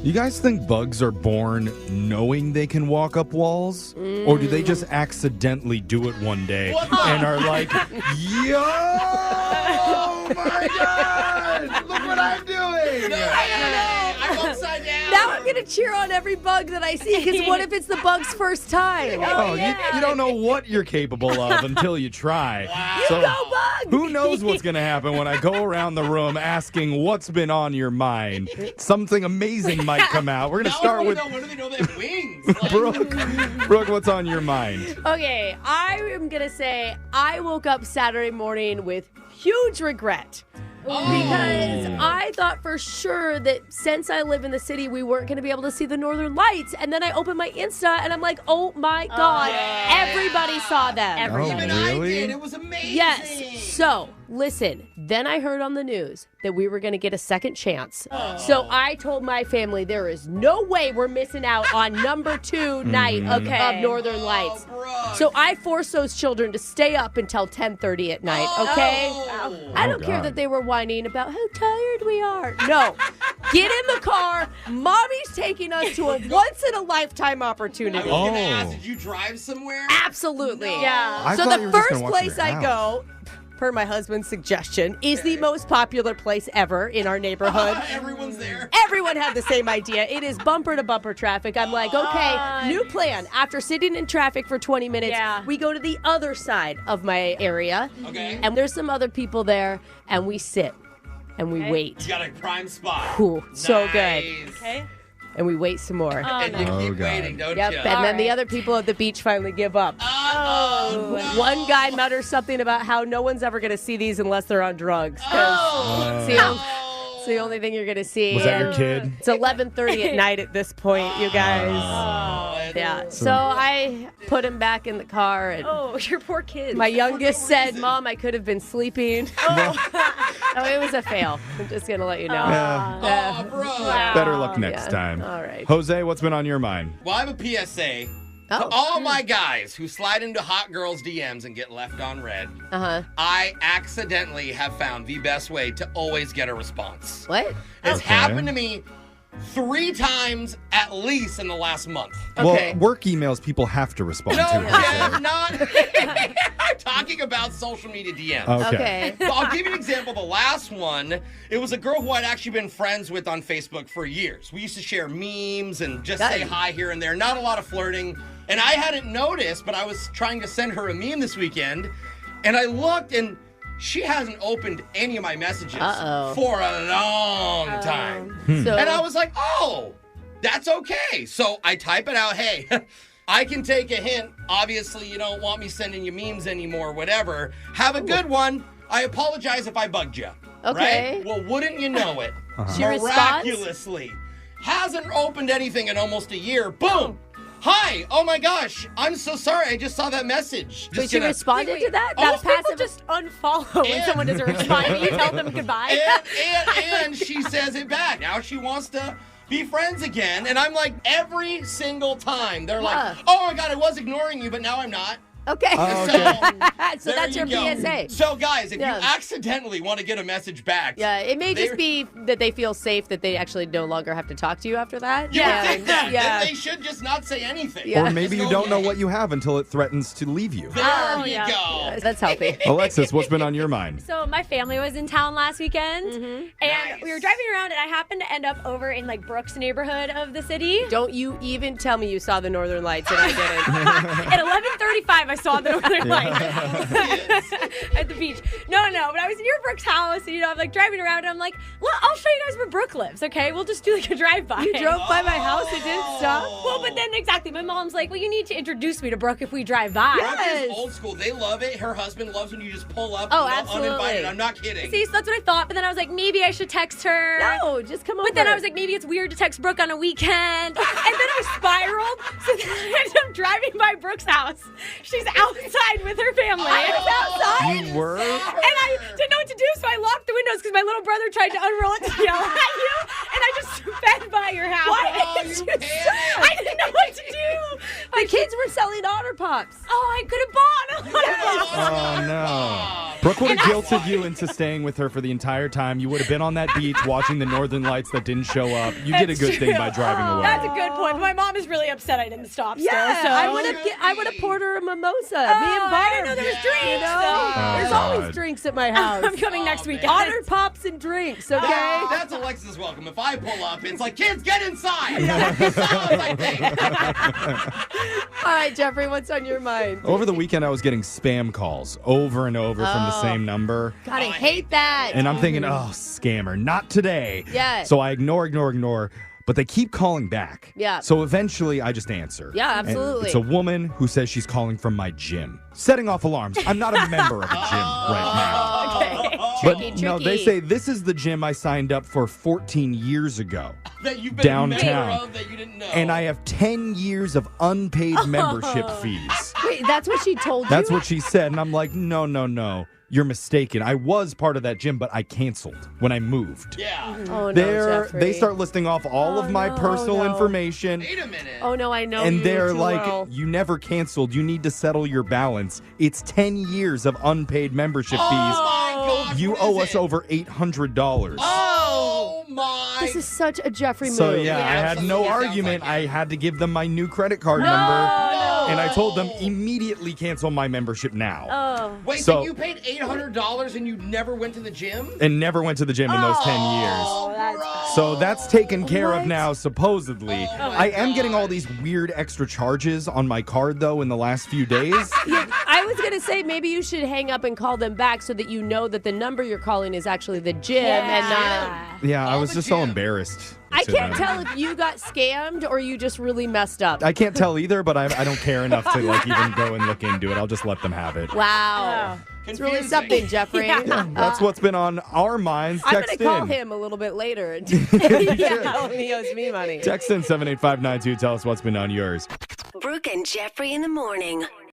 You guys think bugs are born knowing they can walk up walls? Or do they just accidentally do it one day and are like, yo, my God, look what I'm doing. I'm upside down. Now I'm going to cheer on every bug that I see, because what if it's the bug's first time? You don't know what you're capable of until you try. Wow. So, Go bug! who knows what's going to happen when I go around the room asking what's been on your mind? Something amazing might come out. We're going to start with When do they know they have wings? Like, Brooke. Brooke, what's on your mind? Okay, I am going to say I woke up Saturday morning with huge regret. Because I thought for sure that since I live in the city, we weren't going to be able to see the Northern Lights. And then I opened my Insta and I'm like, oh my God, everybody saw them. Even I did. It was amazing. Yes. So, listen, then I heard on the news that we were going to get a second chance. So I told my family there is no way we're missing out on number 2 night of Northern Lights. Brooke. So I forced those children to stay up until 10:30 at night, okay? I don't care God. that they were whining about how tired we are. No. Get in the car. Mommy's taking us to a once-in-a-lifetime opportunity. I was gonna ask, did you drive somewhere? Absolutely. Yeah. I So thought you the were just first gonna watch place your I house. go, per my husband's suggestion, is the most popular place ever in our neighborhood. Everyone's there. Everyone had the same idea. It is bumper to bumper traffic. I'm like, okay, new plan. After sitting in traffic for 20 minutes, we go to the other side of my area. Okay. And there's some other people there, and we sit and we wait. You got a prime spot. Cool. So good. Nice. Okay. And we wait some more. And you Oh, keep God. waiting, don't Yep. you? And then the other people at the beach finally give up. No. One guy mutters something about how no one's ever going to see these unless they're on drugs. 'cause Oh, it's the only thing you're going to see. Was that your And kid? It's 11:30 at night at this point, you guys. Yeah. So I put him back in the car, and Oh, your poor kids. my youngest said, "Mom, I could have been sleeping." Oh, it was a fail. I'm just going to let you know. Yeah. Oh, bro. Better luck next Yeah. time. All right. Jose, what's been on your mind? Well, I have a PSA. Oh. To all my guys who slide into hot girls' DMs and get left on red, Uh-huh. I accidentally have found the best way to always get a response. What? It's Okay. happened to me 3 times at least in the last month. Okay. Well, work emails people have to respond No, to. I'm not. I'm talking about social media DMs. Okay. So I'll give you an example. The last one, it was a girl who I'd actually been friends with on Facebook for years. We used to share memes and just say hi here and there. Not a lot of flirting. And I hadn't noticed, but I was trying to send her a meme this weekend. And I looked, and she hasn't opened any of my messages for a long time. So, And I was like, oh, that's okay. So I type it out. Hey, I can take a hint. Obviously, you don't want me sending you memes anymore, whatever. Have a good one. I apologize if I bugged you. Okay. Right? Well, wouldn't you know it? She responds? Miraculously. Hasn't opened anything in almost a year. Boom. Hi. Oh my gosh. I'm so sorry. I just saw that message. Wait, Just she gonna- responded to that? Oh, That's People passive. just unfollow when And- someone doesn't respond. You tell them goodbye. and she says it back. Now she wants to be friends again. And I'm like, every single time, they're like, oh my God, I was ignoring you, but now I'm not. Okay. Oh, So There that's you your go. PSA. So guys, if Yeah. you accidentally want to get a message back, Yeah, it may just They're- be that they feel safe that they actually no longer have to talk to you after that. you would think that. Yeah. Then they should just not say anything. Yeah. Or maybe you Just don't know okay. what you have until it threatens to leave you. There Oh, you yeah. go. That's healthy. Alexis, what's been on your mind? So my family was in town last weekend, and Nice. we were driving around, and I happened to end up over in like Brooks neighborhood of the city. Don't you even tell me you saw the Northern Lights and I didn't. At 11:35, I saw the Northern Lights at the beach. No, but I was near Brooke's house, and I'm like driving around, and I'm like, well, I'll show you guys where Brooke lives, okay? We'll just do like a drive-by. You drove by my house and didn't stop? Well, but then exactly, my mom's like, well, you need to introduce me to Brooke if we drive by. Brooke Yes. is old school. They love it. Her husband loves when you just pull up. Oh, you know, absolutely. Uninvited. I'm not kidding. See, so that's what I thought, but then I was like, maybe I should text her. No, just come over. But then I was like, maybe it's weird to text Brooke on a weekend. And then I spiraled. So then I ended up driving by Brooke's house. She's outside with her family. outside? You were? And I didn't know what to do, so I locked the windows because my little brother tried to unroll it to yell at you. And I just sped by your house. Why did you I didn't know what to do. The kids were selling Otter Pops. Oh, I could have bought a lot of Oh, no. Brooke would have guilted you into staying with her for the entire time. You would have been on that beach watching the northern lights that didn't show up. You did a good thing by driving away. That's a good point. My mom is really upset I didn't stop Yeah, still. So. I would have poured her a mimosa. Me and I Barb. didn't know there was drinks. You know? Oh, There's God. always drinks at my house. I'm coming next weekend. Honored pops and drinks, okay? That's Alexa's welcome. If I pull up, it's like, kids, get inside. That's what I think. All right, Jeffrey, what's on your mind? Over the weekend, I was getting spam calls over and over from the same number. God, I hate that. And I'm thinking, oh, scammer, not today. Yeah. So I ignore. But they keep calling back. Yeah. So eventually, I just answer. Yeah, And absolutely. it's a woman who says she's calling from my gym, setting off alarms. I'm not a member of a gym right now. Okay. But Tricky. no, they say this is the gym I signed up for 14 years ago. That you've been Downtown. a member of that you didn't know. And I have 10 years of unpaid membership fees. Wait, that's what she told That's you? what she said. And I'm like, no. You're mistaken. I was part of that gym, but I canceled when I moved. Yeah. Oh, no, Jeffrey. They start listing off all of my personal information. Wait a minute. Oh, no, I know And you they're too like, well. you never canceled. You need to settle your balance. It's 10 years of unpaid membership Oh fees. my gosh. You what owe is us it? over $800. Oh my. This is such a Jeffrey move. So, yeah, I had no absolutely sounds argument. like it. I had to give them my new credit card No. number. And I told them immediately cancel my membership now. Oh. Wait, So- so you paid $800 and you never went to the gym? And never went to the gym in those 10 years. Oh, that's bro. So that's taken care What? of now, supposedly. Oh my I am getting God. all these weird extra charges on my card, though, in the last few days. Yeah, I was going to say maybe you should hang up and call them back so that you know that the number you're calling is actually the gym and not... Yeah, I All was the just so gym. embarrassed. I to can't them. tell if you got scammed or you just really messed up. I can't tell either, but I don't care enough to like even go and look into it. I'll just let them have it. Wow. It's really Confusing. something, Jeffrey. Yeah. That's what's been on our minds. I'm Text going to call in. him a little bit later and tell him he owes me money. Text in 78592. Tell us what's been on yours. Brooke and Jeffrey in the morning.